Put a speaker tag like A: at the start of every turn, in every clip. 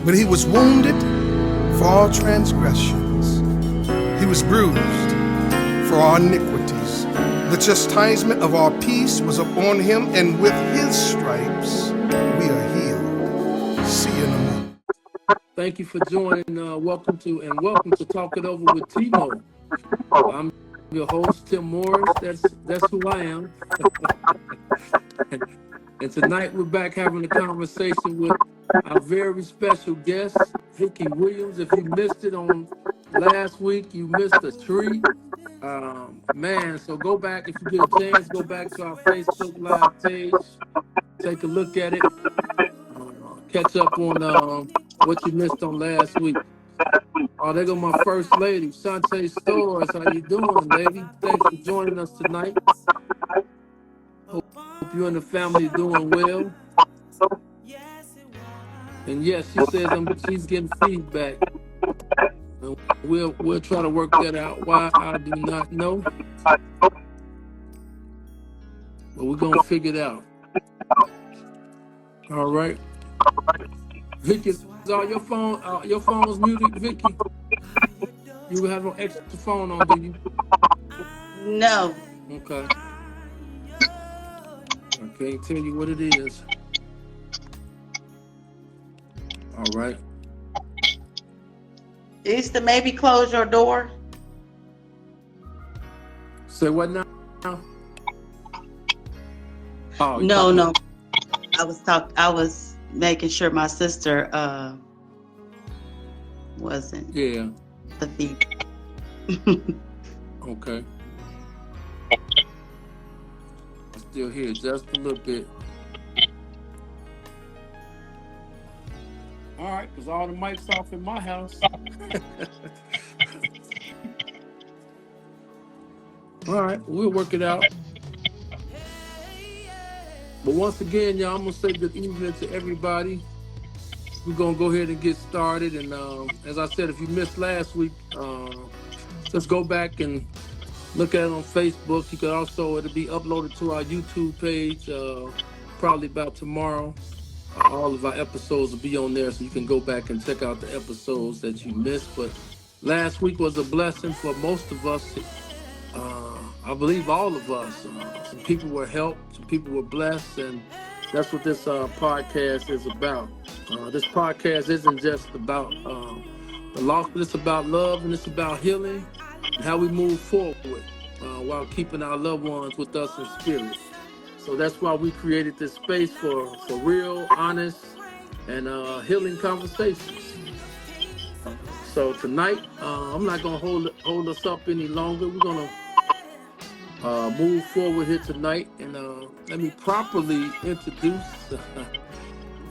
A: But he was wounded for our transgressions. He was bruised for our iniquities. The chastisement of our peace was upon him, and with his stripes we are healed. See you in a moment.
B: Thank you for joining. Welcome to Talk It Over with Timo. I'm your host, Tim Morris. That's who I am. And tonight we're back having a conversation with our very special guest, Vickie Williams. If you missed it on last week, you missed a treat. Man, so go back if you get a chance. Go back to our Facebook Live page. Take a look at it. Catch up on what you missed on last week. Oh, there go my first lady, Shantae Stores. How you doing, lady? Thanks for joining us tonight. Hope you and the family are doing well. And yes, she says she's getting feedback. And we'll try to work that out. Why, I do not know. But we're gonna figure it out. All right. Vickie, is all your phone's muted, Vickie? You have no extra phone on, do you?
C: No.
B: Okay. I can't tell you what it is. All right.
C: Easter, maybe close your door.
B: Say what now? Oh,
C: No. I was making sure my sister wasn't.
B: Yeah.
C: The feed.
B: Okay. I'm still here just a little bit. All right, because all the mics off in my house. All right, we'll work it out. But once again, y'all, I'm going to say good evening to everybody. We're going to go ahead and get started. And as I said, if you missed last week, just go back and look at it on Facebook. You can also, it'll be uploaded to our YouTube page probably about tomorrow. All of our episodes will be on there, so you can go back and check out the episodes that you missed. But last week was a blessing for most of us. I believe all of us. Some people were helped, some people were blessed, and that's what this podcast is about. This podcast isn't just about the loss, but it's about love, and it's about healing and how we move forward while keeping our loved ones with us in spirit. So that's why we created this space for real, honest, and healing conversations. So tonight, I'm not going to hold us up any longer. We're going to move forward here tonight. And let me properly introduce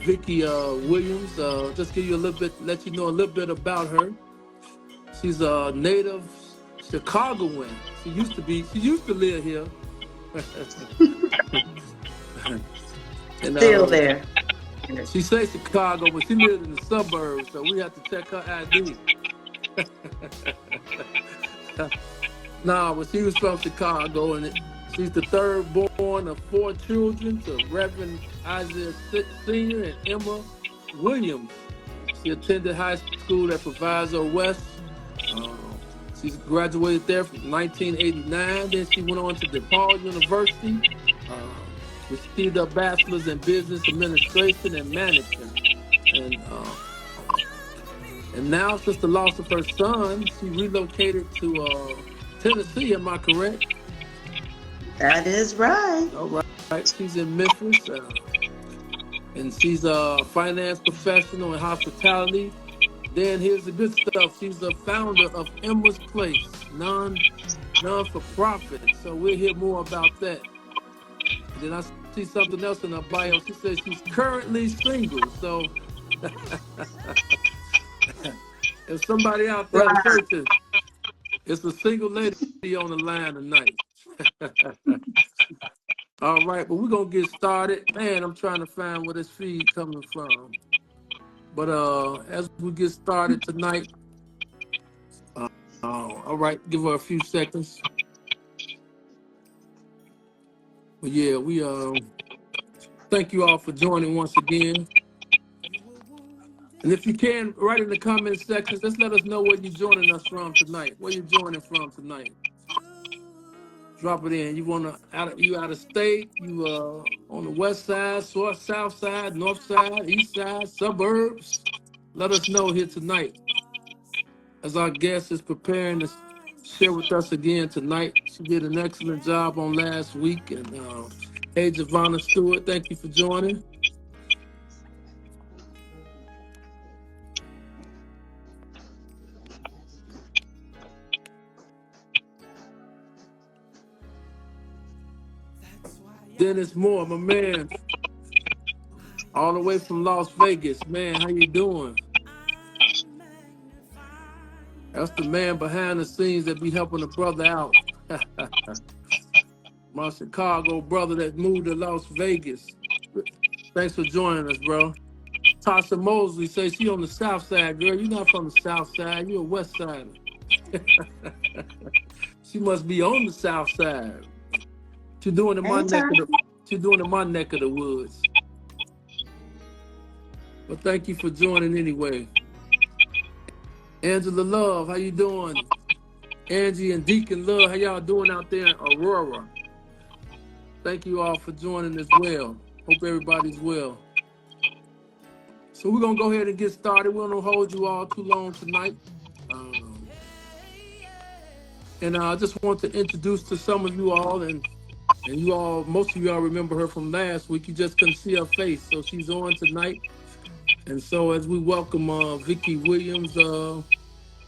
B: Vickie Williams. Just give you let you know a little bit about her. She's a native Chicagoan. She used to live here. And,
C: Still there.
B: She says Chicago, but she lives in the suburbs, so we have to check her ID. But she was from Chicago, and she's the third born of 4 children to Reverend Isaiah Sr. and Emma Williams. She attended high school at Proviso West. She graduated there from 1989. Then she went on to DePaul University, received a bachelor's in business administration and management. And now, since the loss of her son, she relocated to Tennessee. Am I correct?
C: That is right.
B: All right. She's in Memphis, and she's a finance professional in hospitality. Then here's the good stuff. She's the founder of Emma's Place, non-for-profit. So we'll hear more about that. And then I see something else in her bio. She says she's currently single. So if somebody out there searching, it's a single lady on the line tonight. All right, but we're going to get started. Man, I'm trying to find where this feed coming from. But as we get started tonight, all right, give her a few seconds. But yeah, we thank you all for joining once again. And if you can, write in the comment section, just let us know where you're joining us from tonight. Where you joining from tonight? Drop it in. You out of state, you on the west side, south side, north side, east side, suburbs. Let us know here tonight as our guest is preparing to share with us again tonight. She did an excellent job on last week. And hey, Javonna Stewart, thank you for joining. Dennis Moore, my man, all the way from Las Vegas. Man, how you doing? That's the man behind the scenes that be helping a brother out. My Chicago brother that moved to Las Vegas. Thanks for joining us, bro. Tasha Mosley says she on the south side, girl. You're not from the south side. You're a west sider. She must be on the south side. She's doing in my neck of the woods. But thank you for joining anyway. Angela Love, how you doing? Angie and Deacon Love, how y'all doing out there in Aurora? Thank you all for joining as well. Hope everybody's well. So we're going to go ahead and get started. We don't hold you all too long tonight. And I just want to introduce to some of you all, and you all, most of you all remember her from last week. You just couldn't see her face. So she's on tonight. And so as we welcome Vickie Williams,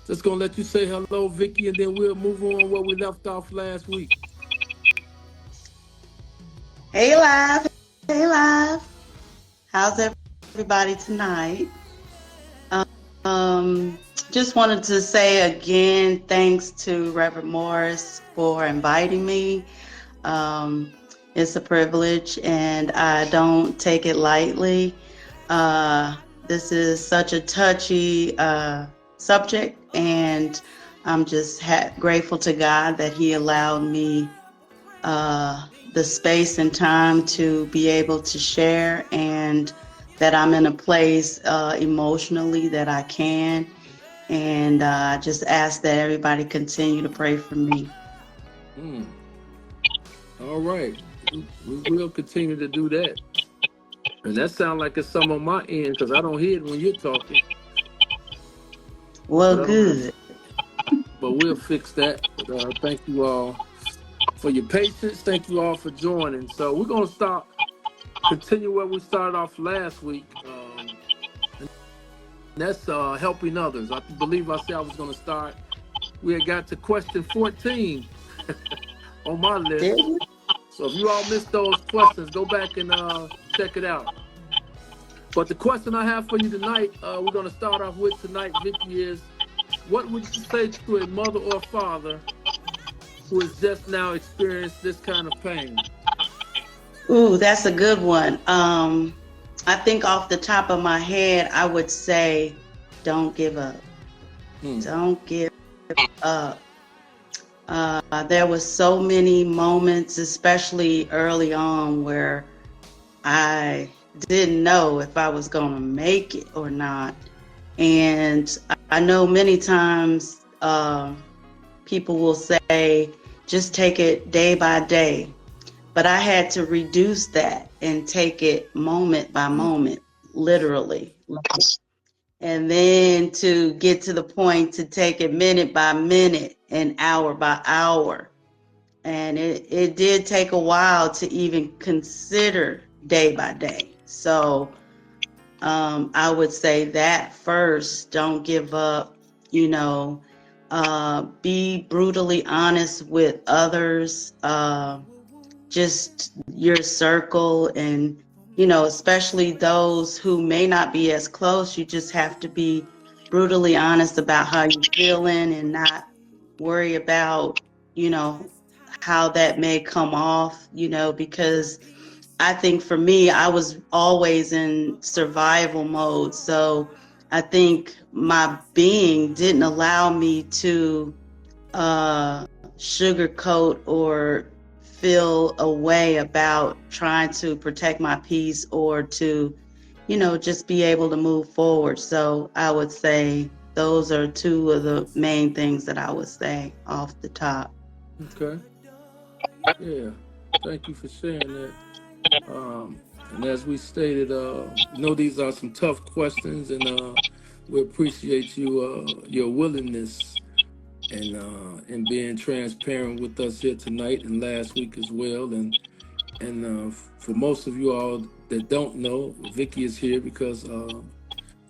B: just going to let you say hello, Vickie, and then we'll move on where we left off last week.
C: Hey, Live. Hey, Live. How's everybody tonight? Just wanted to say again, thanks to Reverend Morris for inviting me. It's a privilege, and I don't take it lightly. This is such a touchy subject, and I'm just grateful to God that He allowed me the space and time to be able to share, and that I'm in a place emotionally that I can. And I just ask that everybody continue to pray for me.
B: All right. We will continue to do that. And that sounds like it's some on my end because I don't hear it when you're talking.
C: Well, good.
B: But we'll fix that. Thank you all for your patience. Thank you all for joining. So we're going to continue where we started off last week. And that's helping others. I believe I said I was going to start. We had got to question 14 on my list. So if you all missed those questions, go back and check it out. But the question I have for you tonight, we're going to start off with tonight, Vickie, is what would you say to a mother or father who has just now experienced this kind of pain?
C: Ooh, that's a good one. I think off the top of my head, I would say, don't give up. Don't give up. There was so many moments, especially early on, where I didn't know if I was going to make it or not. And I know many times people will say, just take it day by day. But I had to reduce that and take it moment by moment, literally. And then to get to the point to take it minute by minute and hour by hour. And it did take a while to even consider day by day. So I would say that first, don't give up, be brutally honest with others, just your circle, and, especially those who may not be as close. You just have to be brutally honest about how you're feeling and not worry about, how that may come off, because I think for me, I was always in survival mode. So I think my being didn't allow me to sugarcoat or feel a way about trying to protect my peace or to, just be able to move forward. So I would say those are two of the main things that I would say off the top.
B: Okay. Yeah. Thank you for sharing that. Um, and as we stated, these are some tough questions, and we appreciate your willingness and being transparent with us here tonight and last week as well. And for most of you all that don't know, Vickie is here because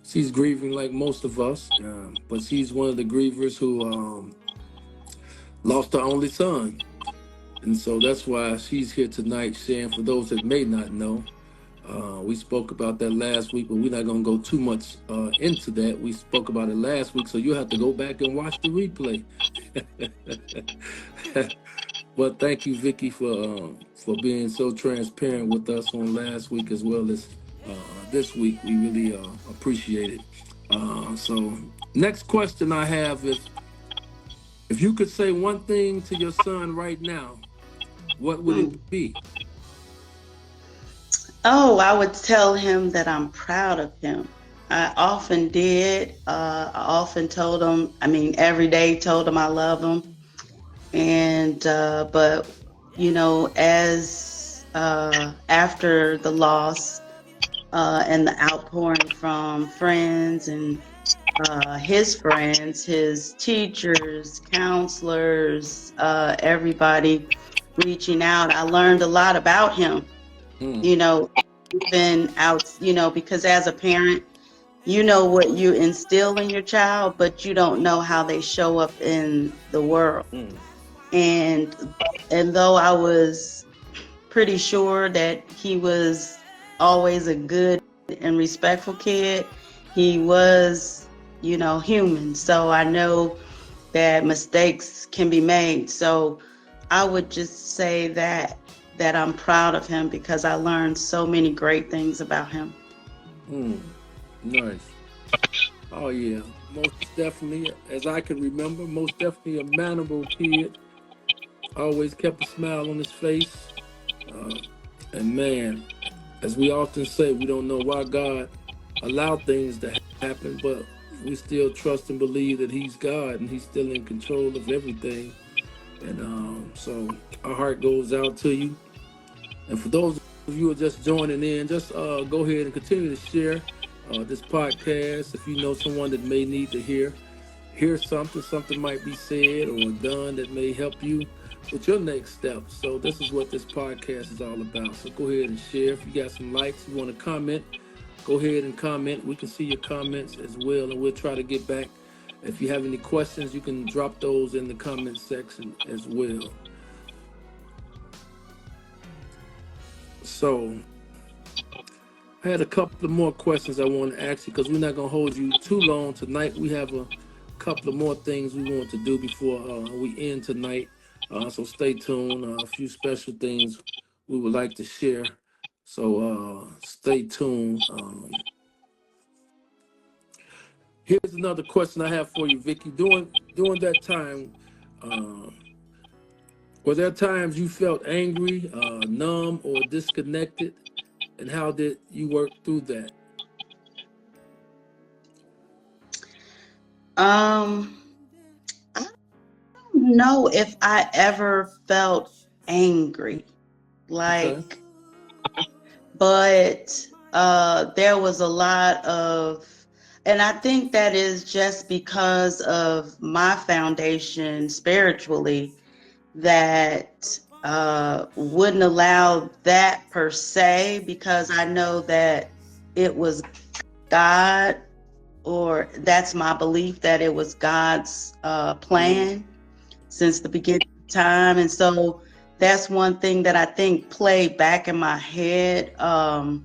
B: she's grieving like most of us, but she's one of the grievers who lost her only son. And so that's why she's here tonight sharing. For those that may not know, we spoke about that last week, but we're not going to go too much into that. We spoke about it last week, so you'll have to go back and watch the replay. But thank you, Vickie, for being so transparent with us on last week as well as this week. We really appreciate it. So next question I have is, if you could say one thing to your son right now, what would it be?
C: Oh, I would tell him that I'm proud of him. I often did. I often told him, every day told him I love him. And, but, as after the loss and the outpouring from friends and his friends, his teachers, counselors, everybody reaching out, I learned a lot about him. Even out, because as a parent, what you instill in your child, but you don't know how they show up in the world. And though I was pretty sure that he was always a good and respectful kid, he was, human. So I know that mistakes can be made. So I would just say that I'm proud of him because I learned so many great things about him.
B: Nice. Oh yeah, most definitely, as I can remember, most definitely a mannerable kid. Always kept a smile on his face. And man, as we often say, we don't know why God allowed things to happen, but we still trust and believe that he's God and he's still in control of everything. And so our heart goes out to you. And for those of you who are just joining in, just go ahead and continue to share this podcast. If you know someone that may need to hear something might be said or done that may help you with your next step. So this is what this podcast is all about. So go ahead and share. If you got some likes, you want to comment, go ahead and comment. We can see your comments as well, and we'll try to get back. If you have any questions, you can drop those in the comment section as well. So I had a couple of more questions I want to ask you because we're not going to hold you too long tonight. We have a couple of more things we want to do before we end tonight. So stay tuned. A few special things we would like to share. So stay tuned. Here's another question I have for you, Vickie. During that time, were there times you felt angry, numb, or disconnected? And how did you work through that?
C: I don't know if I ever felt angry,
B: Okay.
C: but there was a lot of, and I think that is just because of my foundation spiritually that wouldn't allow that per se, because I know that it was God, or that's my belief that it was God's plan since the beginning of time. And so that's one thing that I think played back in my head. But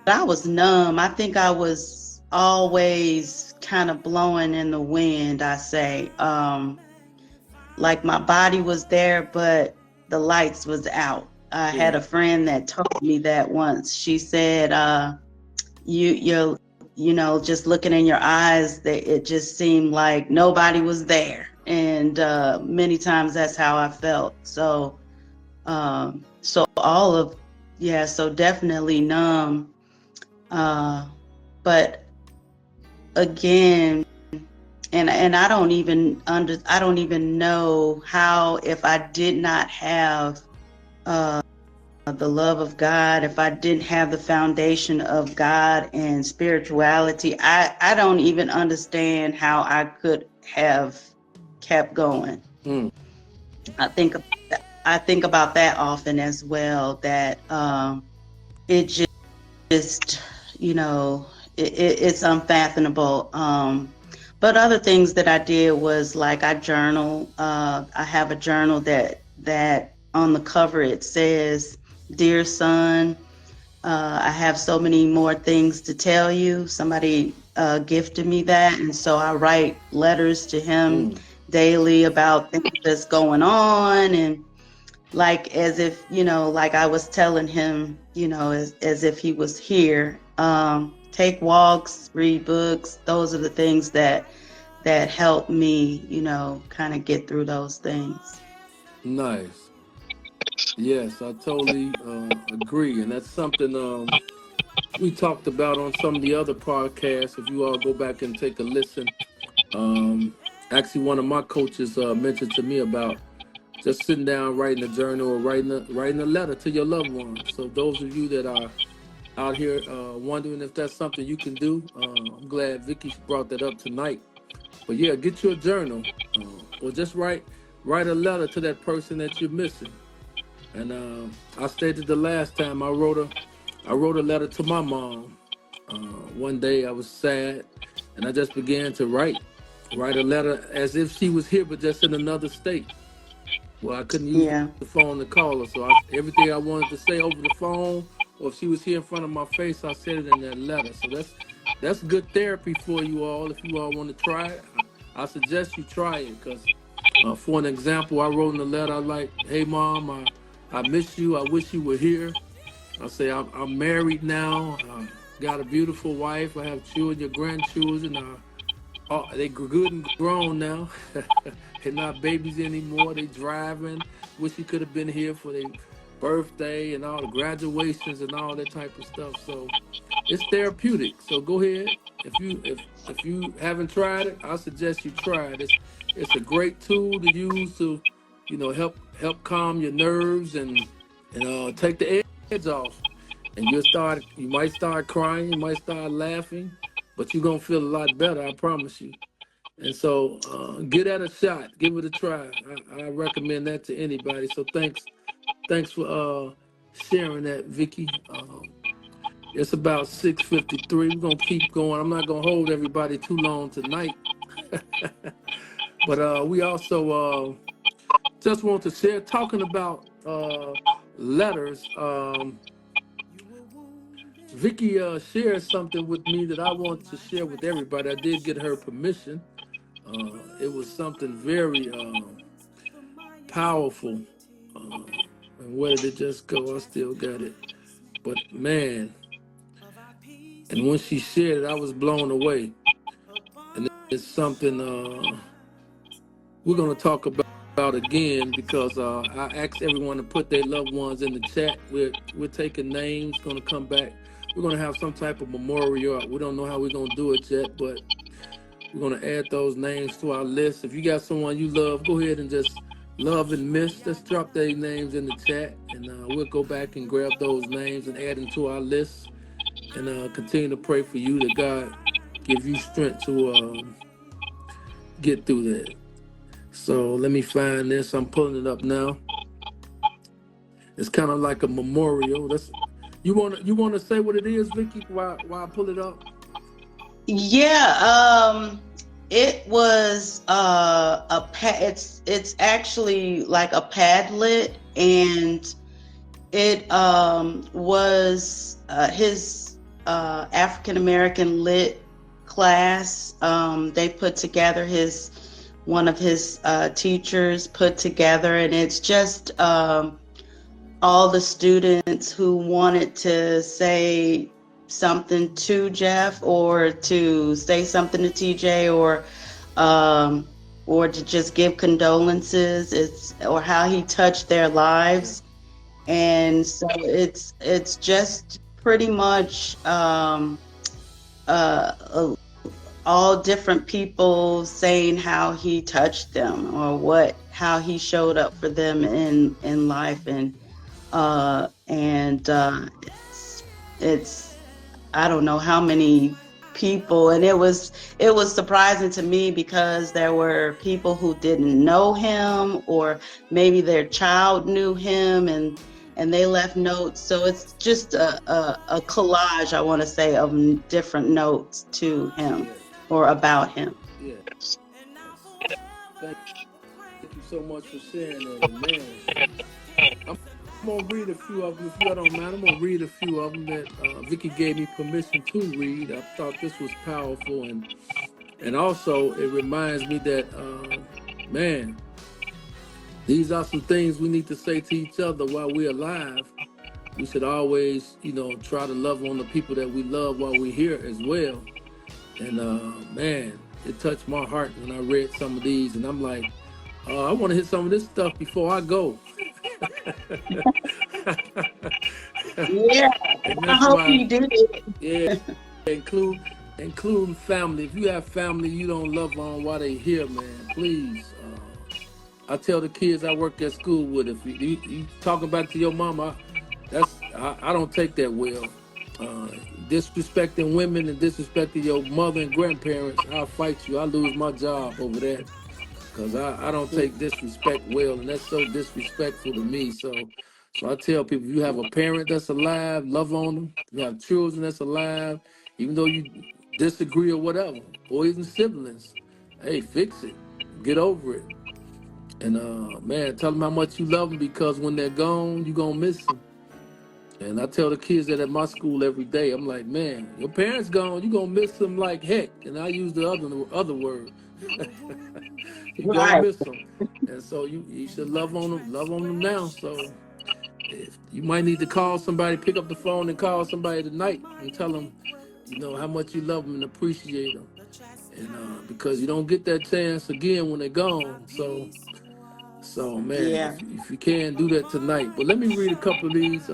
C: I was numb. I think I was always kind of blowing in the wind, I say. Like my body was there, but the lights was out. I had a friend that told me that once. She said, you're just looking in your eyes, that it just seemed like nobody was there. And many times that's how I felt. So so definitely numb. But again, and I don't even know how, if I did not have the love of God, if I didn't have the foundation of God and spirituality, I don't even understand how I could have kept going. I think about that often as well, that it just it's unfathomable. But other things that I did was, like, I journal. I have a journal that on the cover it says, "Dear son, I have so many more things to tell you." Somebody gifted me that, and so I write letters to him daily about things that's going on, and like, as if, like I was telling him, as if he was here. Take walks, read books. Those are the things that help me, kind of get through those things.
B: Nice. Yes, I totally agree, and that's something we talked about on some of the other podcasts. If you all go back and take a listen, actually, one of my coaches mentioned to me about just sitting down, writing a journal, or writing a letter to your loved ones. So those of you that are out here wondering if that's something you can do, I'm glad Vickie brought that up tonight. But yeah, get you a journal, or just write a letter to that person that you're missing. And I stated the last time, I wrote a letter to my mom. One day I was sad, and I just began to write a letter as if she was here, but just in another state. Well, I couldn't use the phone to call her, so everything I wanted to say over the phone, or if she was here in front of my face, I said it in that letter. So that's good therapy for you all. If you all want to try it, I suggest you try it, because for an example, I wrote in the letter, I like, "Hey mom, I miss you. I wish you were here. I say I'm married now. Got a beautiful wife. I have children, grandchildren. They good and grown now. They're not babies anymore. They driving. Wish you could have been here for their birthday and all the graduations and all that type of stuff." So it's therapeutic. So go ahead. If you haven't tried it, I suggest you try it. It's a great tool to use to, help calm your nerves and take the edge off. And you might start crying, you might start laughing, but you're gonna feel a lot better, I promise you. And so give that a shot, give it a try. I recommend that to anybody. So thanks for sharing that, Vickie. It's about 6:53. We're gonna keep going. I'm not gonna hold everybody too long tonight. But we also just want to share, talking about letters. Vickie shared something with me that I want to share with everybody. I did get her permission. It was something very powerful. And where did it just go? I still got it. But man, and when she shared it, I was blown away. And it's something we're going to talk about again, because I asked everyone to put their loved ones in the chat. We're taking names, going to come back. We're going to have some type of memorial. We don't know how we're going to do it yet, but we're going to add those names to our list. If you got someone you love, go ahead and just love and miss. Just drop their names in the chat, and we'll go back and grab those names and add them to our list, and continue to pray for you, that God give you strength to get through that. So let me find this. I'm pulling it up now. It's kind of like a memorial. You want to say what it is, Vickie, while I pull it up?
C: Yeah, it was it's actually like a Padlet, and it was his African American lit class. They put together, one of his teachers put together, and it's just all the students who wanted to say something to Jeff, or to say something to TJ, or to just give condolences, or how he touched their lives. And so it's just pretty much uh, all different people saying how he touched them or how he showed up for them in life, and it's I don't know how many people, and it was surprising to me because there were people who didn't know him, or maybe their child knew him, and they left notes. So it's just a collage, I want to say, of different notes to him or about him.
B: Yeah. Thank you so much for sharing that, and man. I'm gonna read a few of them if you don't mind. I'm gonna read a few of them that Vickie gave me permission to read. I thought this was powerful, and also it reminds me that man, these are some things we need to say to each other while we're alive. We should always, try to love on the people that we love while we're here as well. And man, it touched my heart when I read some of these, and I'm like, I want to hit some of this stuff before I go.
C: Yeah,
B: And
C: I
B: that's
C: hope
B: why,
C: you do it.
B: yeah, including family. If you have family you don't love on while they here, man, please. I tell the kids I work at school with, if you talking back to your mama, I don't take that well. Disrespecting women and disrespecting your mother and grandparents, I'll fight you. I lose my job over that. Because I don't take disrespect well, and that's so disrespectful to me. So I tell people, if you have a parent that's alive, love on them. If you have children that's alive, even though you disagree or whatever, or even siblings, hey, fix it. Get over it. And man, tell them how much you love them, because when they're gone, you're going to miss them. And I tell the kids that at my school every day, I'm like, man, your parents gone, you're going to miss them like heck. And I use the other word. You're gonna miss them, and so you should love on them now. So if you might need to call somebody, pick up the phone and call somebody tonight and tell them, how much you love them and appreciate them, and because you don't get that chance again when they're gone. So man,
C: Yeah.
B: if you can, do that tonight. But let me read a couple of these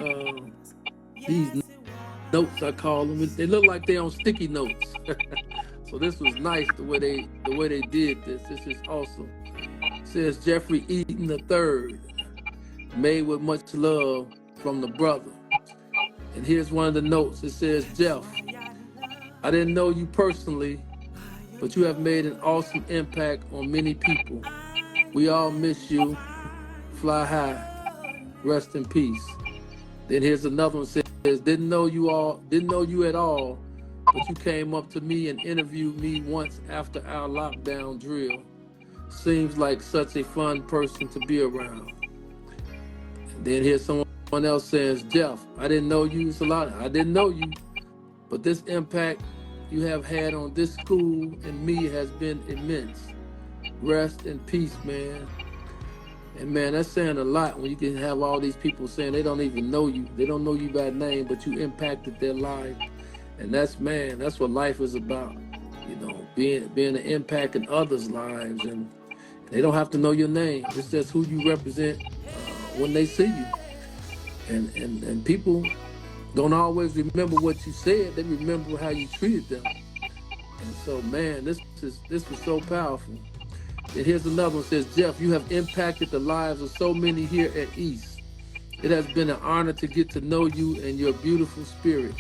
B: notes, I call them. They look like they're on sticky notes. So this was nice the way they did this. This is awesome. It says Jeffrey Eaton III, made with much love from the brother. And here's one of the notes. It says, Jeff, I didn't know you personally, but you have made an awesome impact on many people. We all miss you. Fly high. Rest in peace. Then here's another one. Says, didn't know you at all, but you came up to me and interviewed me once after our lockdown drill. Seems like such a fun person to be around. And then here's someone else says, Jeff, I didn't know you. It's a lot. I didn't know you, but this impact you have had on this school and me has been immense. Rest in peace, man. And man, that's saying a lot when you can have all these people saying they don't even know you. They don't know you by name, but you impacted their life. And that's what life is about. Being an impact in others' lives. And they don't have to know your name. It's just who you represent when they see you. And people don't always remember what you said. They remember how you treated them. And so, man, this was so powerful. And here's another one. Says, Jeff, you have impacted the lives of so many here at East. It has been an honor to get to know you and your beautiful spirit.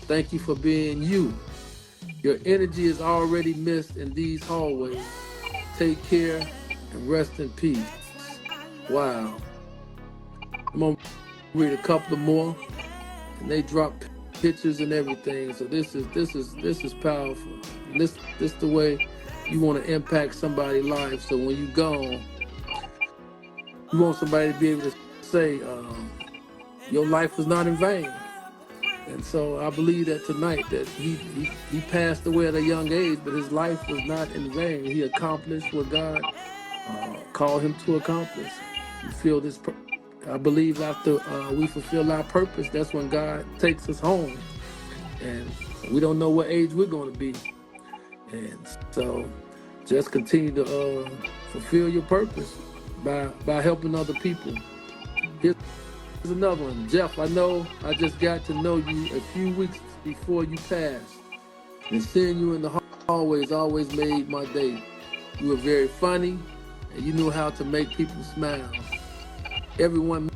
B: Thank you for being you. Your energy is already missed in these hallways. Take care and rest in peace. Wow. I'm gonna read a couple more, and they drop pictures and everything. So this is powerful. And this the way you want to impact somebody's life. So when you're gone, you want somebody to be able to say, your life was not in vain. And so I believe that tonight that he passed away at a young age, but his life was not in vain. He accomplished what God called him to accomplish. I believe after we fulfill our purpose, that's when God takes us home. And we don't know what age we're going to be. And so just continue to fulfill your purpose by helping other people. Here's another one. Jeff, I know I just got to know you a few weeks before you passed. And seeing you in the hallways always made my day. You were very funny, and you knew how to make people smile. Everyone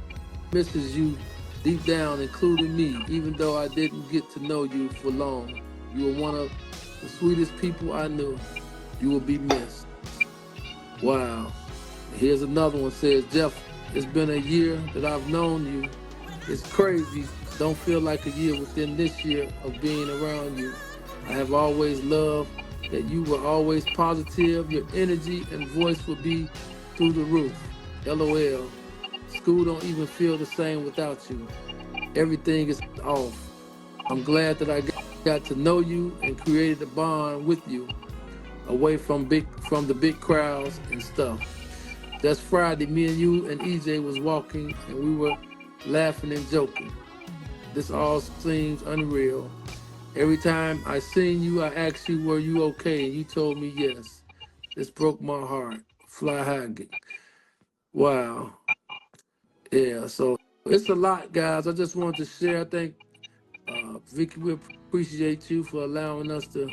B: misses you deep down, including me, even though I didn't get to know you for long. You were one of the sweetest people I knew. You will be missed. Wow. Here's another one, says, Jeff, it's been a year that I've known you. It's crazy. Don't feel like a year within this year of being around you. I have always loved that you were always positive. Your energy and voice would be through the roof. LOL. School don't even feel the same without you. Everything is off. I'm glad that I got to know you and created a bond with you away from the big crowds and stuff. That's Friday, me and you and EJ was walking and we were laughing and joking. This all seems unreal. Every time I seen you, I asked you, were you okay? And you told me yes. This broke my heart. Fly high. Wow. Yeah, so it's a lot, guys. I just wanted to share. I think, Vickie, we appreciate you for allowing us to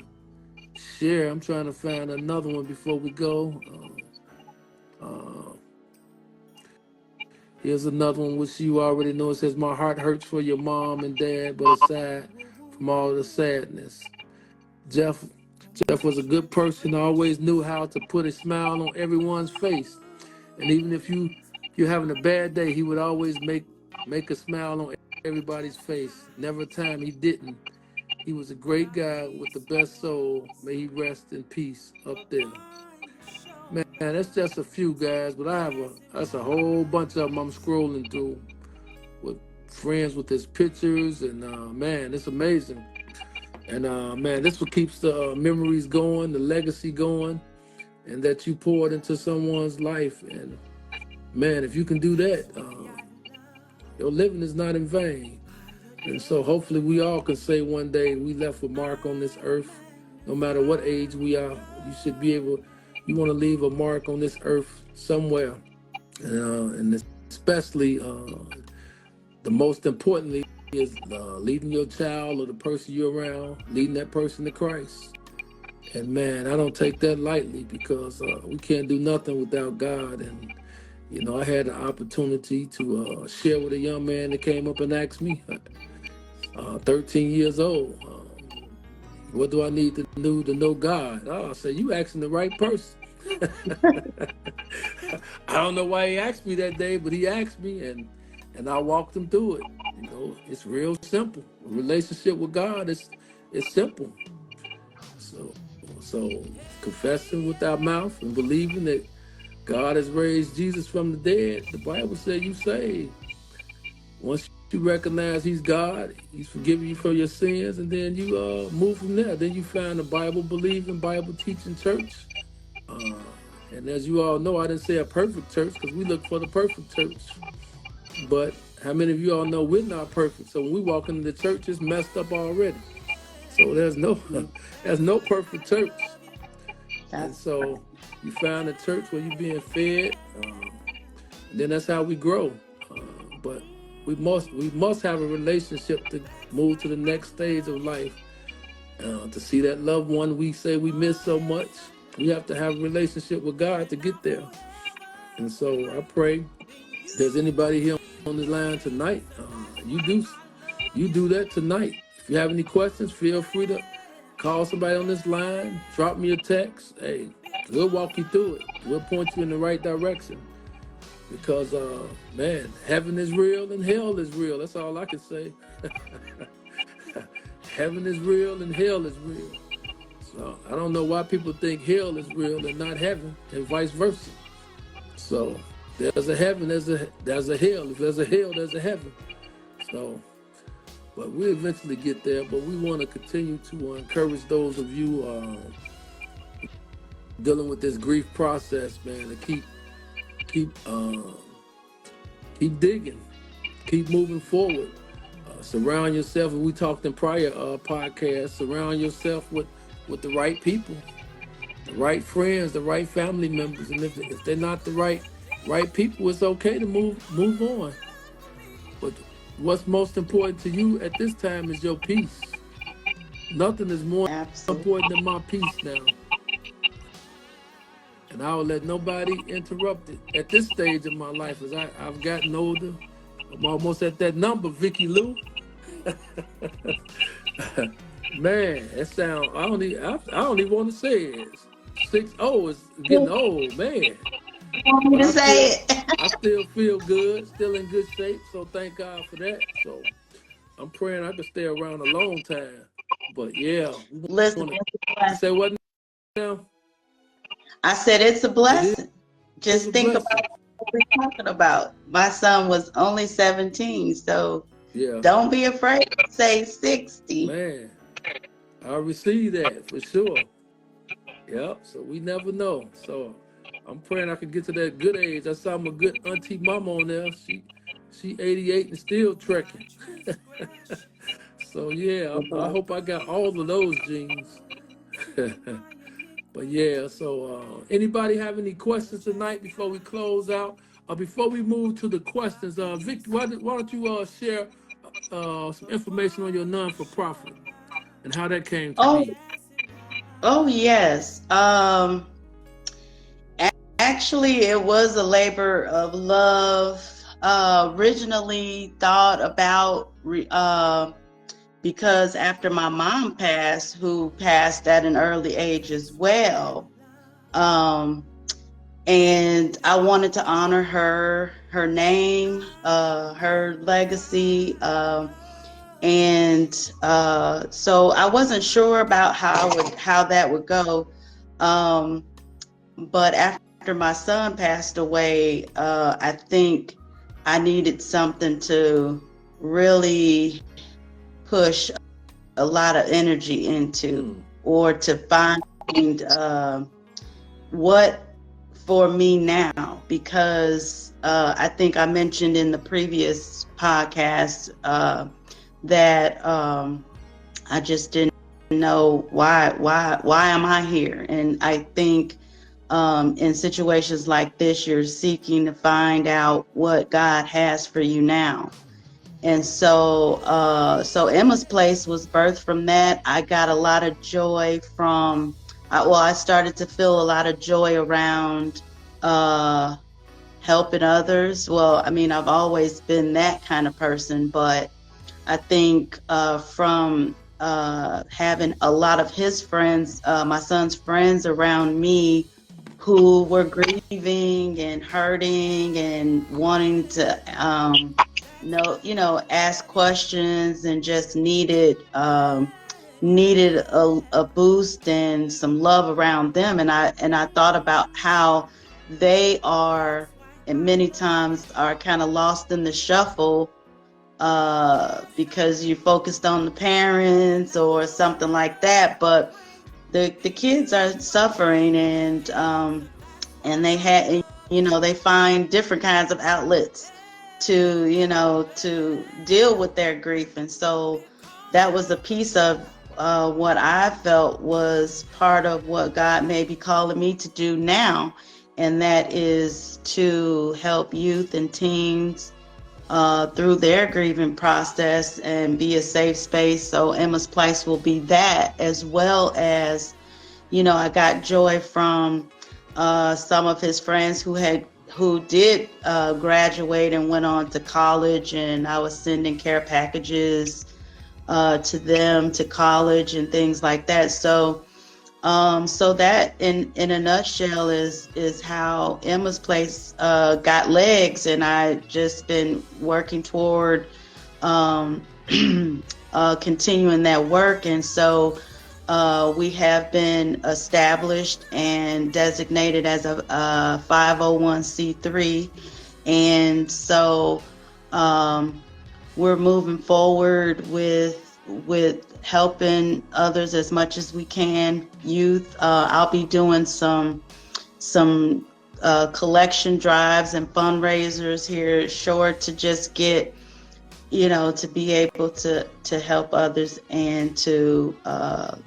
B: share. I'm trying to find another one before we go. Here's another one which you already know. It says, my heart hurts for your mom and dad, but aside from all the sadness. Jeff was a good person, always knew how to put a smile on everyone's face. And even if you're having a bad day, he would always make a smile on everybody's face. Never a time he didn't. He was a great guy with the best soul. May he rest in peace up there. Man, that's just a few, guys, but that's a whole bunch of them I'm scrolling through with friends with his pictures, and man, it's amazing. And man, this what keeps the memories going, the legacy going, and that you poured into someone's life. And man, if you can do that, your living is not in vain. And so hopefully we all can say one day we left a mark on this earth. No matter what age we are, you should be able, you want to leave a mark on this earth somewhere. And especially, the most importantly is leading your child or the person you're around, leading that person to Christ. And man, I don't take that lightly, because we can't do nothing without God. And you know, I had the opportunity to share with a young man that came up and asked me, 13 years old, what do I need to do to know God? Oh, I said, you asking the right person. I don't know why he asked me that day, but he asked me, and I walked him through it. You know, it's real simple. A relationship with God is simple. So confessing with our mouth and believing that God has raised Jesus from the dead, the Bible says you saved. Once you recognize he's God, he's forgiven you for your sins, and then you move from there. Then you find a Bible-believing, Bible-teaching church. And as you all know, I didn't say a perfect church, because we look for the perfect church. But how many of you all know we're not perfect? So when we walk into the church, it's messed up already. So there's no perfect church. And so you find a church where you're being fed, and then that's how we grow. But we must have a relationship to move to the next stage of life. To see that loved one we say we miss so much, we have to have a relationship with God to get there. And so I pray if there's anybody here on the line tonight, you do that tonight. If you have any questions, feel free to call somebody on this line, drop me a text. Hey, we'll walk you through it. We'll point you in the right direction. Because, man, heaven is real and hell is real. That's all I can say. Heaven is real and hell is real. So I don't know why people think hell is real and not heaven, and vice versa. So there's a heaven, there's a hell. If there's a hell, there's a heaven. So, but we eventually get there. But we want to continue to encourage those of you dealing with this grief process, man, to keep digging, keep moving forward. Surround yourself, and we talked in prior podcasts, surround yourself with the right people, the right friends, the right family members. And if they're not the right people, it's okay to move on. But what's most important to you at this time is your peace. Nothing is more
C: Absolutely.
B: important than my peace now. And I will let nobody interrupt it at this stage of my life. As I've gotten older, I'm almost at that number, Vickie Lou. Man, that sound. I don't even want to say it. 6-0 is getting old, man.
C: Want me
B: But
C: to say it?
B: I still feel good, still in good shape. So thank God for that. So I'm praying I can stay around a long time. But yeah, we
C: Listen,
B: want to.
C: it's a
B: You say
C: blessing.
B: what now?
C: I said it's a
B: It
C: blessing.
B: is
C: Just
B: a
C: think about
B: blessing.
C: what we're talking about. My son was only 17, so
B: Yeah,
C: don't be afraid to say 60.
B: man. I receive that for sure. Yep. So we never know. So I'm praying I can get to that good age. I saw my good auntie mama on there. She 88 and still trekking. So yeah, I hope I got all of those genes. But yeah, so anybody have any questions tonight before we close out? Before we move to the questions, Vic, why don't you share some information on your non-for-profit and how that came to
C: Oh,
B: be?
C: oh yes. Actually, it was a labor of love. Originally thought about because after my mom passed, who passed at an early age as well, um, and I wanted to honor her name, her legacy, and so I wasn't sure about how that would go. Um, but after my son passed away, I think I needed something to really push a lot of energy into, or to find what for me now, because I think I mentioned in the previous podcast that I just didn't know why am I here, and I think in situations like this, you're seeking to find out what God has for you now. And so Emma's Place was birthed from that. I got a lot of joy from, I started to feel a lot of joy around helping others. Well, I mean, I've always been that kind of person, but I think from having a lot of his friends, my son's friends around me, who were grieving and hurting and wanting to ask questions, and just needed a boost and some love around them. And I thought about how they are, and many times are kind of lost in the shuffle because you focused on the parents or something like that, but the kids are suffering, and they find different kinds of outlets to deal with their grief. And so that was a piece of what I felt was part of what God may be calling me to do now, and that is to help youth and teens through their grieving process and be a safe space. So Emma's Place will be that, as well as, I got joy from some of his friends who did graduate and went on to college, and I was sending care packages to them to college and things like that. So that in a nutshell is how Emma's Place got legs, and I just been working toward continuing that work. And so we have been established and designated as a 501c3, and so we're moving forward with helping others as much as we can. Youth, I'll be doing some collection drives and fundraisers here short, to just get, to be able to help others, and to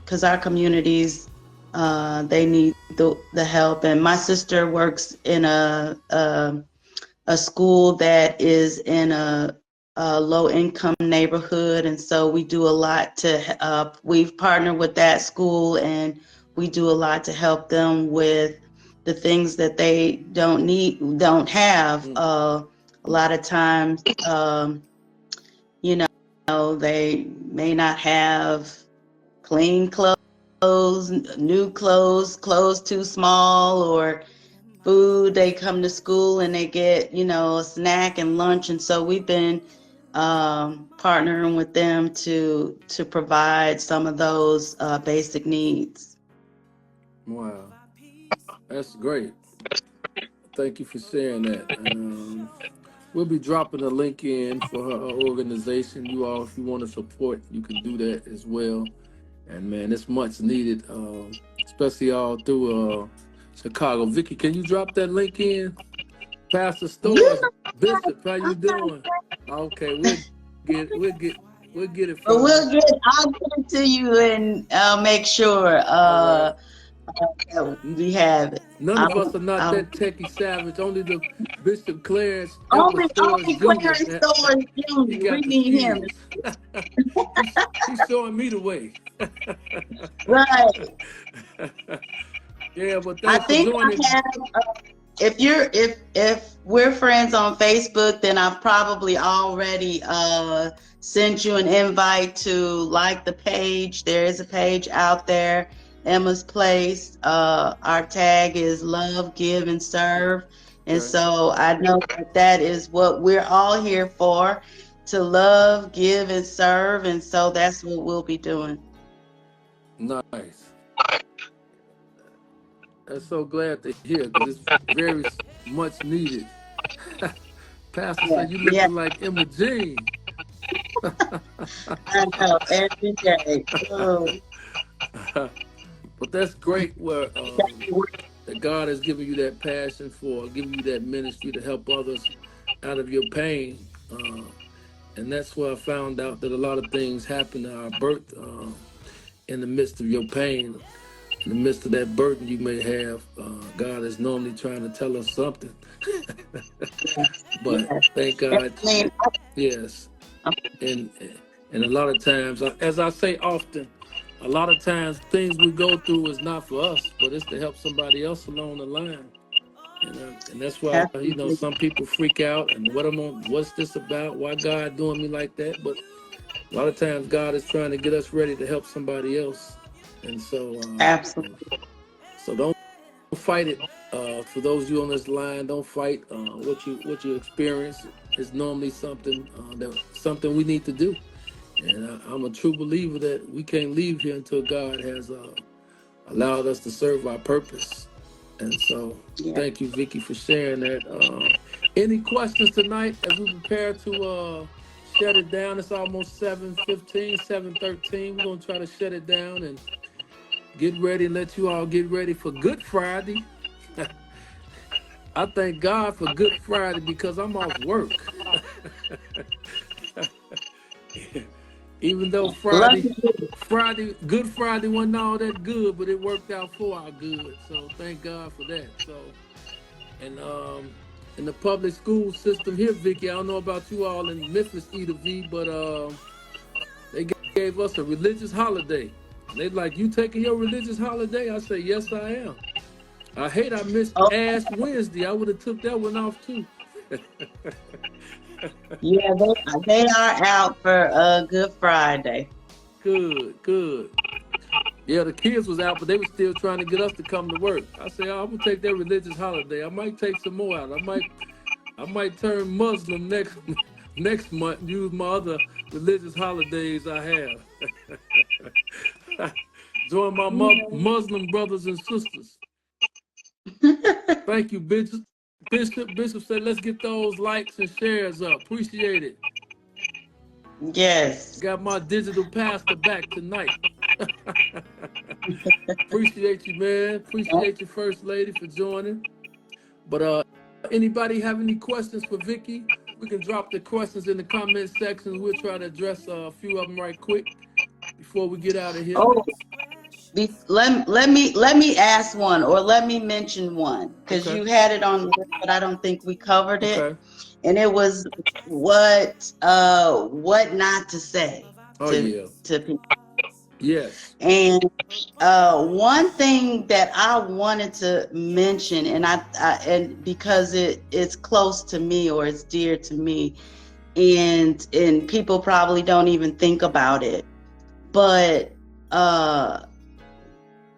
C: because our communities, they need the help. And my sister works in a school that is in a low-income neighborhood, and so we do a lot to. We've partnered with that school, and we do a lot to help them with the things that they don't have. A lot of times, they may not have clean clothes, new clothes too small, or food. They come to school and they get, a snack and lunch. And so we've been partnering with them to provide some of those basic needs.
B: Wow, that's great. Thank you for sharing that. We'll be dropping a link in for her organization. You all, if you want to support, you can do that as well. And man, it's much needed, especially all through Chicago. Vickie, can you drop that link in? Pastor Stores, Bishop, how you doing? Okay, we'll get it.
C: I'll get it to you and make sure we have it.
B: None of us are not that techie savage. Only the Bishop Clarence.
C: Only Clarence Stores Jr. We need him.
B: He's showing me the way.
C: Right.
B: Yeah, but
C: I think if we're friends on Facebook, then I've probably already sent you an invite to like the page. There is a page out there, Emma's Place. Our tag is Love, Give, and Serve. And so I know that is what we're all here for, to love, give, and serve. And so that's what we'll be doing.
B: Nice. I'm so glad to hear, because it's very much needed. Pastor said you looking like Emma Jean.
C: I know, every day. Oh.
B: But that's great where that God has given you that passion for, giving you that ministry to help others out of your pain. And that's where I found out that a lot of things happen to our birth in the midst of your pain. In the midst of that burden you may have, God is normally trying to tell us something. But thank God, yes. And a lot of times, as I say often, a lot of times things we go through is not for us, but it's to help somebody else along the line. And that's why, some people freak out and what's this about? Why God doing me like that? But a lot of times God is trying to get us ready to help somebody else. And so,
C: absolutely.
B: So don't fight it. For those of you on this line, don't fight. What you experience is normally something we need to do. And I'm a true believer that we can't leave here until God has allowed us to serve our purpose. And so, Thank you, Vickie, for sharing that. Any questions tonight as we prepare to shut it down? It's almost 7:15, 7:13. We're gonna try to shut it down and get ready and let you all get ready for Good Friday. I thank God for Good Friday because I'm off work. Even though Good Friday wasn't all that good, but it worked out for our good. So thank God for that. So, and in the public school system here, Vickie, I don't know about you all in Memphis, E to V, but they gave us a religious holiday. They like, you taking your religious holiday? I say, yes, I am. I hate I missed Ash Wednesday. I would have took that one off too.
C: Yeah, they are out for Good Friday.
B: Good. Yeah, the kids was out, but they were still trying to get us to come to work. I say, I'm gonna take that religious holiday. I might take some more out. I might turn Muslim next month and use my other religious holidays I have. Join my Muslim brothers and sisters. Thank you, Bishop. Bishop said, let's get those likes and shares up. Appreciate it.
C: Yes.
B: Got my digital pastor back tonight. Appreciate you, man. Appreciate you, First Lady, for joining. But anybody have any questions for Vickie? We can drop the questions in the comment section. We'll try to address a few of them right quick before we get out of here.
C: Let me ask one, or let me mention one, because you had it on the list, but I don't think we covered it.
B: Okay.
C: and it was what not to say to people.
B: Yes.
C: And one thing that I wanted to mention, and and because it's close to me or it's dear to me, and people probably don't even think about it, but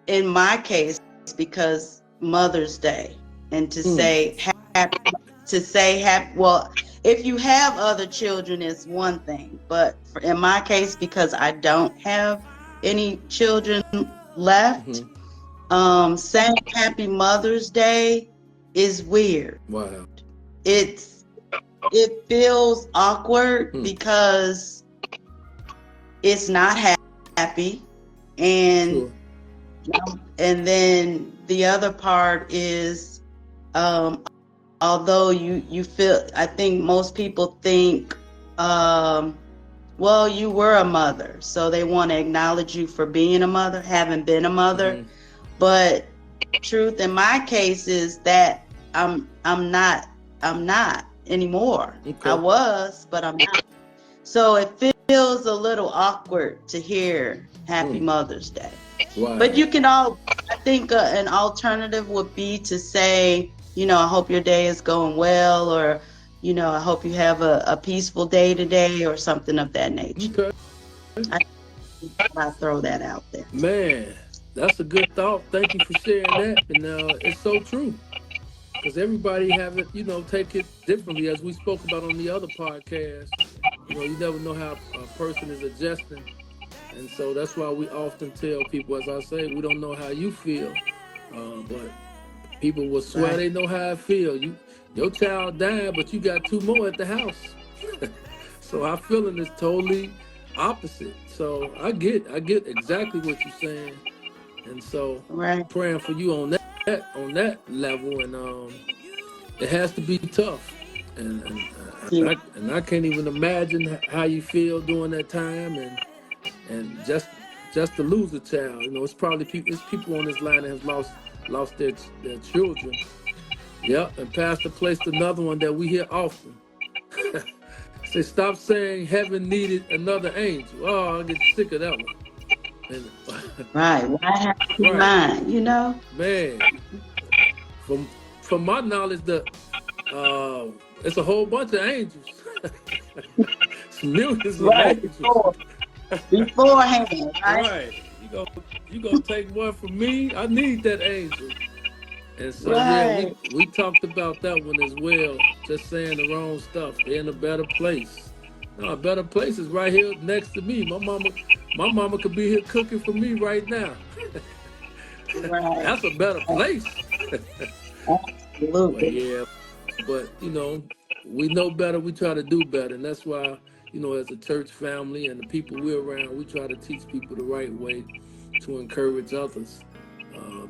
C: in my case, because Mother's Day, and to say happy, well, if you have other children, it's one thing, but in my case, because I don't have any children left, saying Happy Mother's Day is weird.
B: Wow.
C: It feels awkward because it's not happy, and
B: Sure.
C: And then the other part is, although you feel, I think most people think, well, you were a mother, so they want to acknowledge you for being a mother, having been a mother. But truth in my case is that I'm not anymore.
B: Okay.
C: I was, but I'm not. So it feels a little awkward to hear Happy Mother's Day.
B: Wow.
C: But you can I think an alternative would be to say, I hope your day is going well, or, I hope you have a peaceful day today, or something of that nature.
B: Okay.
C: I throw that out there.
B: Man, that's a good thought. Thank you for sharing that. And it's so true. Because everybody have it, take it differently, as we spoke about on the other podcast. You never know how a person is adjusting. And so that's why we often tell people, as I say, we don't know how you feel. But people will swear they know how I feel. Your child died, but you got 2 more at the house. So our feeling is totally opposite. So I get exactly what you're saying. And so praying for you on that level, and it has to be tough. And I can't even imagine how you feel during that time, and just to lose a child. It's probably people on this line that have lost their children. Yep, and Pastor placed another one that we hear often. Say, stop saying heaven needed another angel. Oh, I get sick of that one. And,
C: right, why have to be mine,
B: Man, from my knowledge, it's a whole bunch of angels. It's millions of angels.
C: Beforehand, right?
B: You gonna take one from me? I need that angel. And so yeah, we talked about that one as well. Just saying the wrong stuff. They're in a better place. No, a better place is right here next to me. My mama could be here cooking for me right now. That's a better place.
C: Absolutely.
B: But we know better. We try to do better, and that's why, as a church family and the people we're around, we try to teach people the right way to encourage others,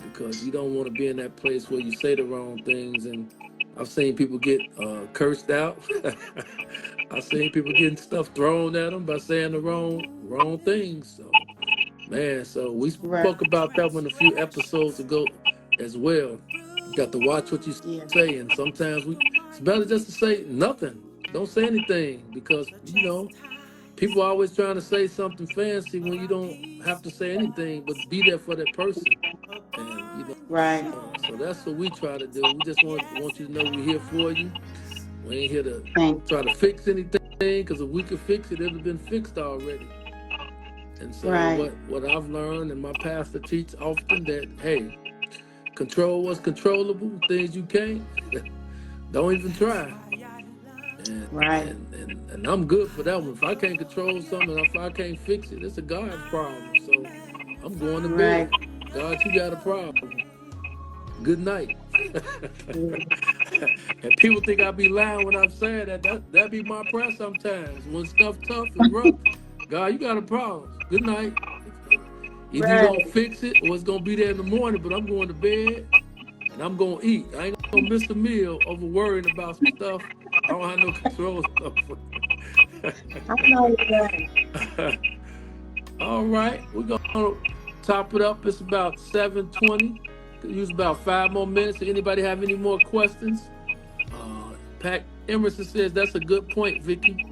B: because you don't want to be in that place where you say the wrong things. And I've seen people get cursed out. I've seen people getting stuff thrown at them by saying the wrong things. So, man, we spoke about that one a few episodes ago as well. You got to watch what you say, and sometimes it's better just to say nothing. Don't say anything, because people are always trying to say something fancy when you don't have to say anything, but be there for that person. And so that's what we try to do. We just want you to know we're here for you. We ain't here to try to fix anything, because if we could fix it, it'd have been fixed already. And so what I've learned, and my pastor teaches often, that hey, control what's controllable. Things you can't, don't even try. And I'm good for that one. If I can't control something, if I can't fix it, it's a God problem. So I'm going to bed. God, you got a problem. Good night. And people think I be lying when I'm saying that be my prayer sometimes. When stuff tough and rough, God, you got a problem. Good night. Either you gonna fix it or it's gonna be there in the morning, but I'm going to bed and I'm gonna eat. I ain't gonna miss a meal over worrying about some stuff I don't have no control over.
C: I know that.
B: All right, we're gonna top it up. It's about 7:20. Could use about 5 more minutes. If anybody have any more questions, Emerson says that's a good point, Vickie.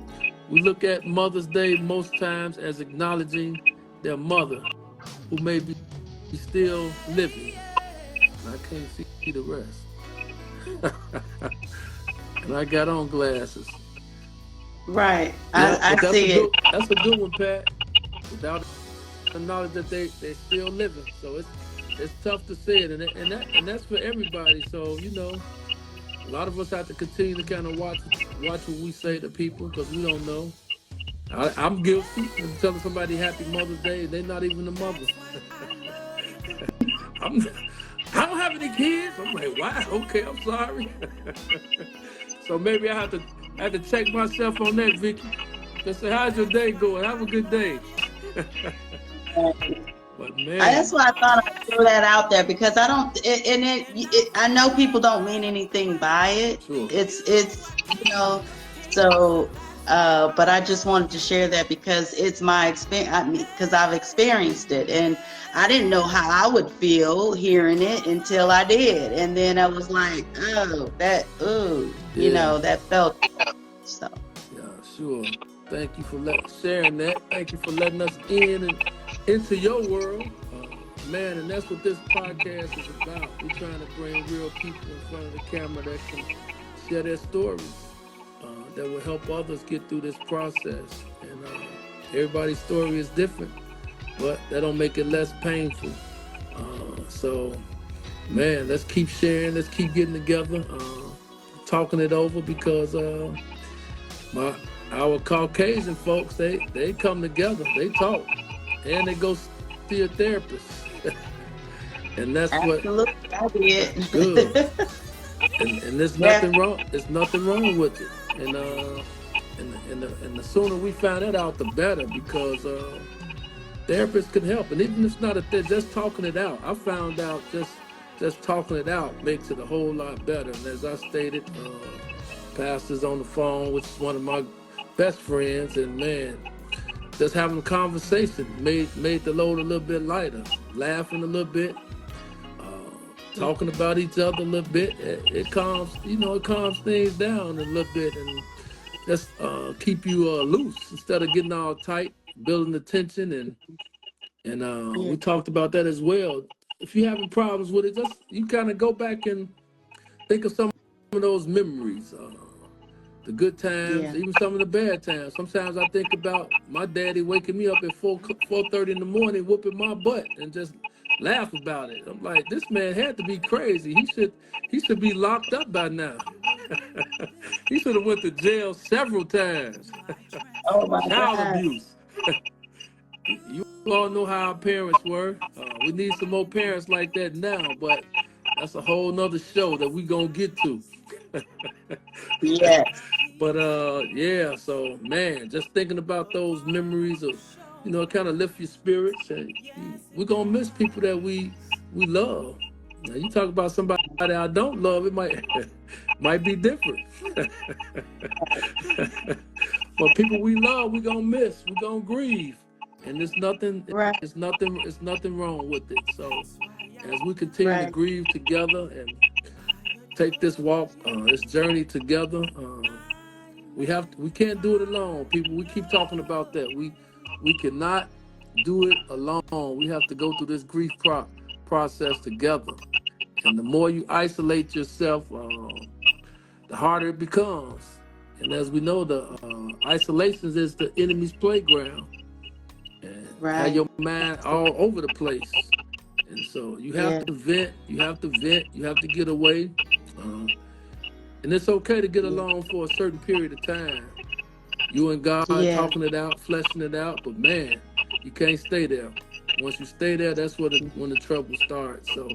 B: We look at Mother's Day most times as acknowledging their mother, who may be still living. And I can't see the rest. And I got on glasses.
C: Right.
B: Yeah,
C: I see it.
B: That's a good one, Pat. Without the knowledge that they still living, so it's tough to say it, and that's for everybody. So a lot of us have to continue to kind of watch what we say to people because we don't know. I'm guilty of telling somebody Happy Mother's Day, and they're not even a mother. I don't have any kids. I'm like, wow, okay, I'm sorry. So maybe I have to check myself on that, Vickie. Just say, how's your day going? Have a good day. But man,
C: that's why I thought I'd throw that out there because I don't. I know people don't mean anything by it.
B: Sure.
C: It's so. But I just wanted to share that because it's my experience. Because I've experienced it, and I didn't know how I would feel hearing it until I did, and then I was like, that felt so.
B: Yeah, sure. Thank you for sharing that. Thank you for letting us in and into your world, man. And that's what this podcast is about. We're trying to bring real people in front of the camera that can share their stories. That will help others get through this process. And everybody's story is different, but that don't make it less painful. So, man, let's keep sharing. Let's keep getting together, talking it over because our Caucasian folks, they come together, they talk, and they go see a therapist. And that's
C: Absolutely. What
B: good. And there's nothing wrong. There's nothing wrong with it. And the sooner we find that out, the better, because therapists can help. And even if it's not just talking it out. I found out just talking it out makes it a whole lot better. And as I stated, pastor's on the phone, which is one of my best friends, and man, just having a conversation made the load a little bit lighter, laughing a little bit. Talking about each other a little bit, it calms things down a little bit, and just keep you loose instead of getting all tight, building the tension, and we talked about that as well. If you're having problems with it, just you kind of go back and think of some of those memories, the good times, even some of the bad times. Sometimes I think about my daddy waking me up at 4:30 in the morning, whooping my butt, and just laugh about it. I'm like, this man had to be crazy. He should be locked up by now. He should have went to jail several times.
C: Oh my God.
B: Child abuse. You all know how our parents were. We need some more parents like that now, but that's a whole nother show that we gonna get to.
C: Yes.
B: But so man, just thinking about those memories of, it kind of lift your spirits, and we're gonna miss people that we love. Now you talk about somebody I don't love, it might be different. But people we love, we're gonna miss, we're gonna grieve. And there's nothing wrong with it. So as we continue to grieve together and take this walk, this journey together, we can't do it alone, people. We keep talking about that. We cannot do it alone. We have to go through this grief process together. And the more you isolate yourself, the harder it becomes. And as we know, the isolations is the enemy's playground. And have your mind all over the place. And so you have to vent, you have to get away. And it's okay to get alone for a certain period of time. You and God talking it out, fleshing it out, but man, you can't stay there. Once you stay there, that's when the trouble starts. So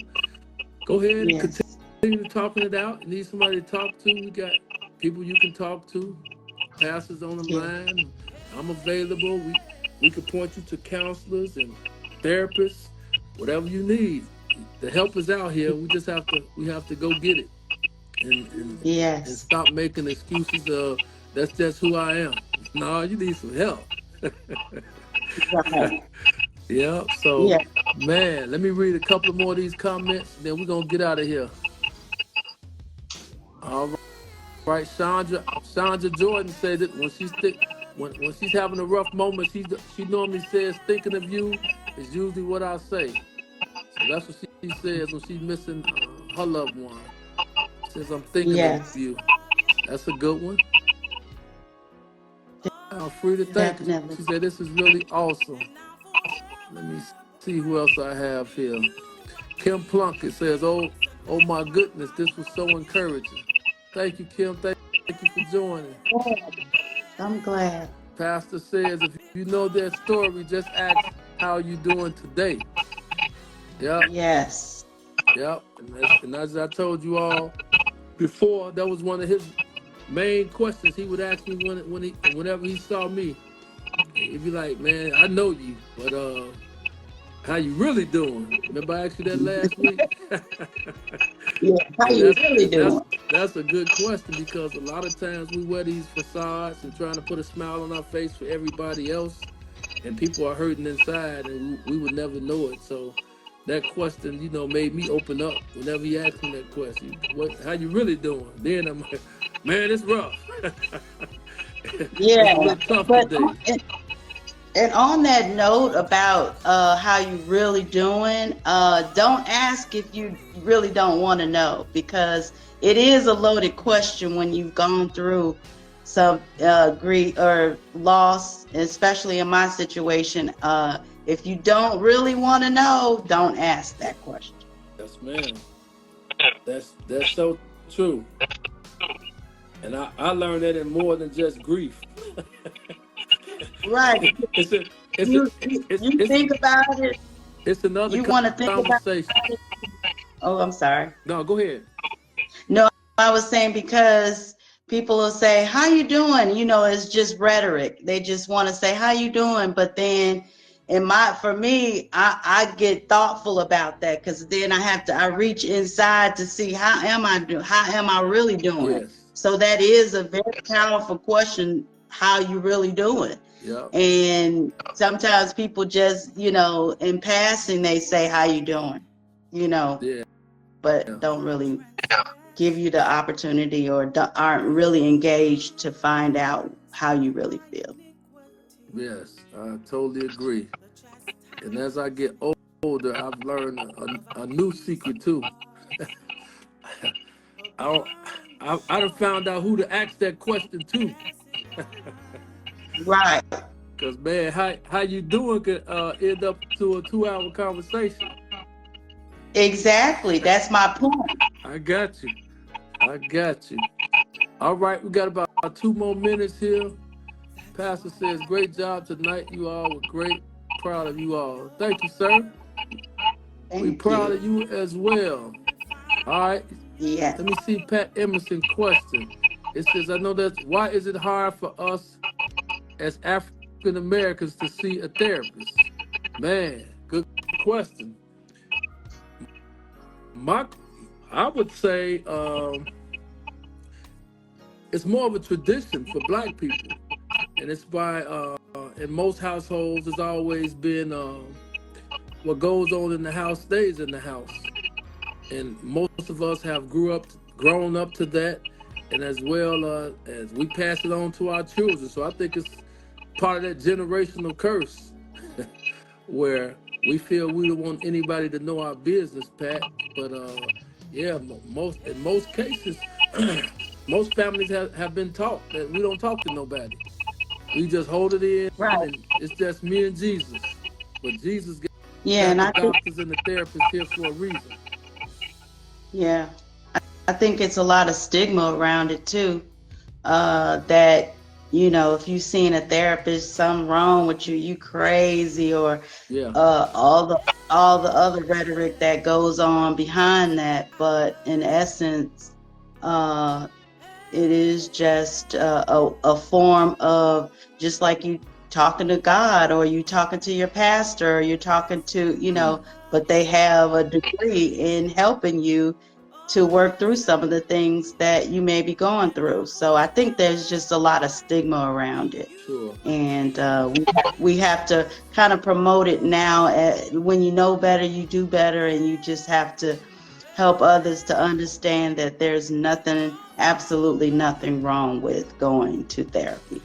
B: go ahead and continue talking it out. You need somebody to talk to. We got people you can talk to, pastors on the line. I'm available. We can point you to counselors and therapists, whatever you need. The help is out here. We just have to go get it. And stop making excuses of that's just who I am. No, you need some help. Man, let me read a couple more of these comments, then we're gonna get out of here. All right. Chandra Jordan said that when when she's having a rough moment, she normally says, "Thinking of you" is usually what I say. So that's what she says when she's missing her loved one. She says, "I'm thinking of
C: Yes,
B: you." That's a good one. I'm free to thank her.
C: definitely.
B: She said, "This is really awesome." Let me see who else I have here. Kim Plunkett says, oh my goodness, this was so encouraging." Thank you, Kim. Thank you for joining.
C: I'm glad.
B: Pastor says, "If you know their story, just ask how you doing today." Yep,
C: Yes.
B: yep. And as I told you all before, that was one of his main questions. He would ask me whenever he saw me. He'd be like, "Man, I know you, but how you really doing?" Remember I asked you that last week?
C: Yeah. How
B: And
C: you really doing?
B: that's a good question, because a lot of times we wear these facades and trying to put a smile on our face for everybody else, and people are hurting inside, and we would never know it. So that question, made me open up whenever he asked me that question. How you really doing? Then I'm like, "Man, it's rough." It's a
C: Yeah.
B: little tough
C: But
B: today.
C: and on that note about how you really doing, don't ask if you really don't want to know, because it is a loaded question when you've gone through some grief or loss, especially in my situation. If you don't really want to know, don't ask that question.
B: Yes, ma'am. That's so true. And I learned that in more than just grief.
C: Right.
B: It's a, it's a,
C: You
B: it's
C: you
B: it's
C: think about it.
B: it's another
C: You want to think about
B: conversation.
C: it. Oh, I'm sorry.
B: No, go ahead.
C: No, I was saying because people will say, "How you doing?" It's just rhetoric. They just want to say, "How you doing?" But then for me, I get thoughtful about that, because then I reach inside to see how am I really doing?
B: Yes.
C: So that is a very powerful question, how you really doing?
B: Yeah.
C: And sometimes people just, in passing, they say, "How you doing?"
B: Yeah.
C: But don't really give you the opportunity, or aren't really engaged to find out how you really feel.
B: Yes. I totally agree. And as I get older, I've learned a new secret too. I don't, I done found out who to ask that question to.
C: Right.
B: Cause man, how you doing could end up to a 2-hour conversation.
C: Exactly. That's my point.
B: I got you. I got you. All right, we got about 2 more minutes here. Pastor says, "Great job tonight. You all were great. Proud of you all." Thank you, sir. We
C: Thank
B: proud
C: you.
B: of you as well. All right.
C: Yeah.
B: Let me see Pat Emerson question. It says, "I know that why is it hard for us as African Americans to see a therapist?" Man, good question. I would say it's more of a tradition for Black people, and it's by in most households it's always been what goes on in the house stays in the house, and most of us have grown up to that, and as well as we pass it on to our children. So I think it's part of that generational curse where we feel we don't want anybody to know our business, Pat. But yeah, in most cases, most families have been taught that we don't talk to nobody. We just hold it in,
C: Right.
B: and it's just me and Jesus. But Jesus
C: Yeah.
B: got
C: And
B: the
C: I think,
B: doctors and the therapists here for a reason.
C: yeah, I think it's a lot of stigma around it too. That, if you've seen a therapist, something wrong with you, you crazy, or
B: Yeah.
C: all the other rhetoric that goes on behind that. But in essence, it is just a form of, just like you talking to God, or you talking to your pastor, or you're talking to, but they have a degree in helping you to work through some of the things that you may be going through. So I think there's just a lot of stigma around it.
B: Sure.
C: And we have to kind of promote it now. When you know better, you do better, and you just have to help others to understand that there's nothing, absolutely nothing wrong with going to therapy.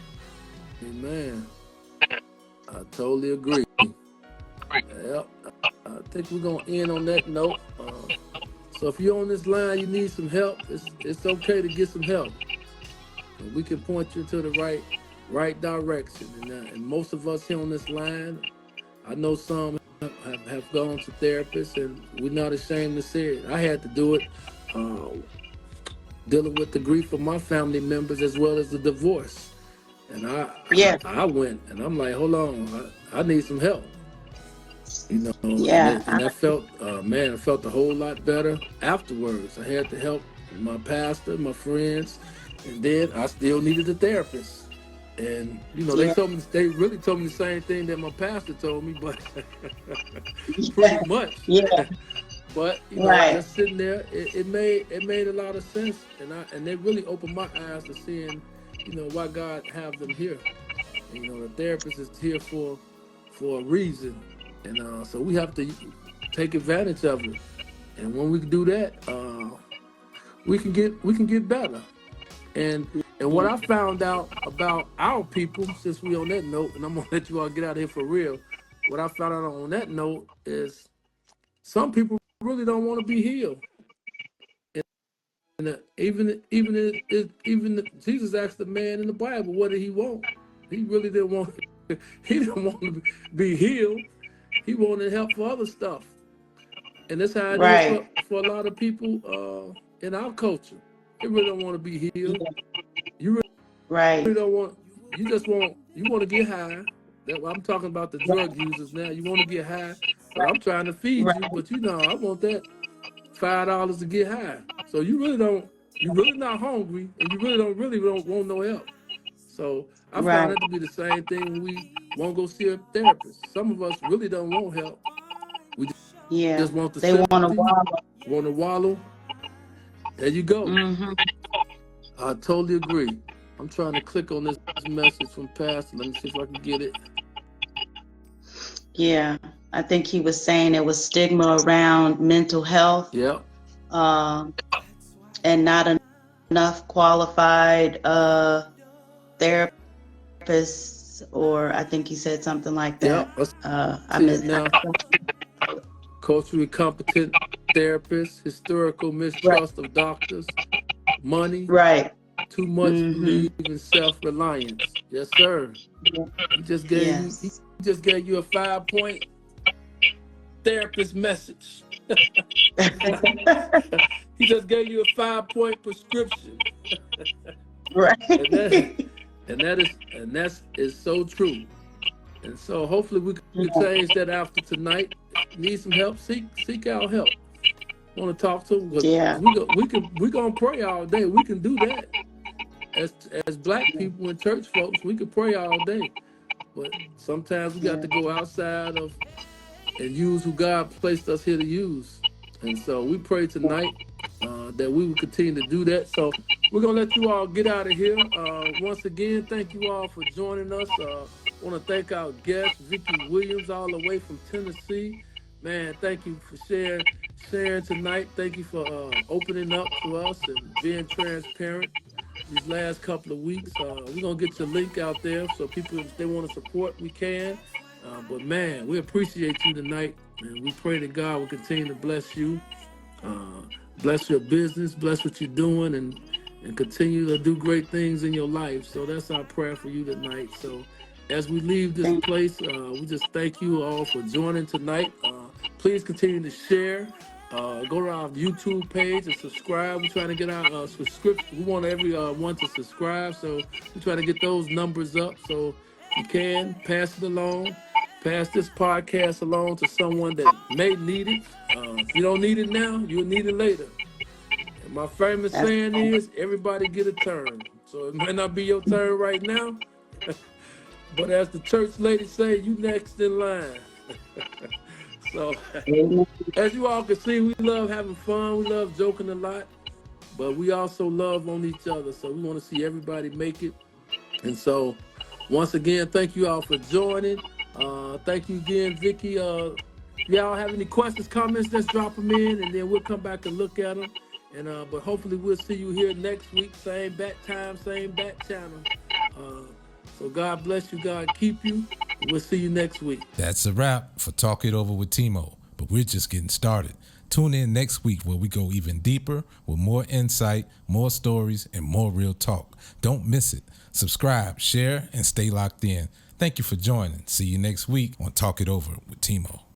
B: Amen. I totally agree. Yep. I think we're gonna end on that note. So if you're on this line, you need some help. It's okay to get some help. We can point you to the right direction. And most of us here on this line, I know some have gone to therapists, and we're not ashamed to say it. I had to do it, dealing with the grief of my family members as well as the divorce. And I went, and I'm like, hold on, I need some help. You know, and I felt, man, I felt a whole lot better afterwards. I had to help my pastor, my friends, and then I still needed a therapist. And you know, they really told me the same thing that my pastor told me, but pretty much. But you know, just sitting there, it made a lot of sense, and they really opened my eyes to seeing, you know, why God have them here. And, you know, the therapist is here for a reason, and so we have to take advantage of it. And when we do that, we can get better. And what I found out about our people, since we on that note, and I'm gonna let you all get out of here for real. What I found out on that note is some people really don't want to be healed. And even Jesus asked the man in the Bible, what did he want? He really didn't want. He didn't want to be healed. He wanted help for other stuff. And that's how it is for a lot of people in our culture. They really don't want to be healed. You really don't want. You want to get high. I'm talking about the drug users now. You want to get high, but I'm trying to feed you. But you know, I want that $5 to get high. So you really don't. You're really not hungry, and you really don't want no help. So I found it to be the same thing when we won't go see a therapist. Some of us really don't want help. We just want the sympathy, want to wallow. There you go. Mm-hmm. I totally agree. I'm trying to click on this message from Pastor. Let me see if I can get it.
C: Yeah, I think he was saying there was stigma around mental health.
B: Yeah.
C: And not enough qualified therapists, or I think he said something like that.
B: Yeah. I missed now. Culturally competent therapists, historical mistrust of doctors, money, too much belief in self-reliance. Yes, sir. He just gave you a 5-point therapist message. He just gave you a 5-point prescription. And that is so true. And so hopefully we can change that after tonight. Need some help? Seek out help. Want to talk to them? We're gonna pray all day. We can do that. As black people and church folks, we can pray all day. But sometimes we got to go outside of and use who God placed us here to use. And so we pray tonight that we will continue to do that. So we're going to let you all get out of here. Once again, thank you all for joining us. Want to thank our guest, Vickie Williams, all the way from Tennessee. Man, thank you for sharing tonight. Thank you for opening up to us and being transparent these last couple of weeks. We're going to get your link out there so people, if they want to support, we can. But man, we appreciate you tonight, and we pray that God will continue to bless you, bless your business, bless what you're doing, and continue to do great things in your life. So that's our prayer for you tonight. So as we leave this place, we just thank you all for joining tonight. Please continue to share. Go to our YouTube page and subscribe. We're trying to get our subscription. We want everyone to subscribe, so we're trying to get those numbers up. So if you can, pass it along. Pass this podcast along to someone that may need it. If you don't need it now, you'll need it later. And my famous saying is, everybody get a turn. So it might not be your turn right now, but as the church ladies say, you next in line. So as you all can see, we love having fun. We love joking a lot, but we also love on each other. So we want to see everybody make it. And so once again, thank you all for joining. Thank you again, Vickie, Y'all have any questions, comments, let's drop them in, and then we'll come back and look at them. And but hopefully we'll see you here next week, same bat time, same bat channel. So God bless you, God keep you. We'll see you next week.
D: That's a wrap for Talk It Over with Timo, but we're just getting started. Tune in next week where we go even deeper with more insight, more stories, and more real talk. Don't miss it. Subscribe, share, and stay locked in. Thank you for joining. See you next week on Talk It Over with Timo.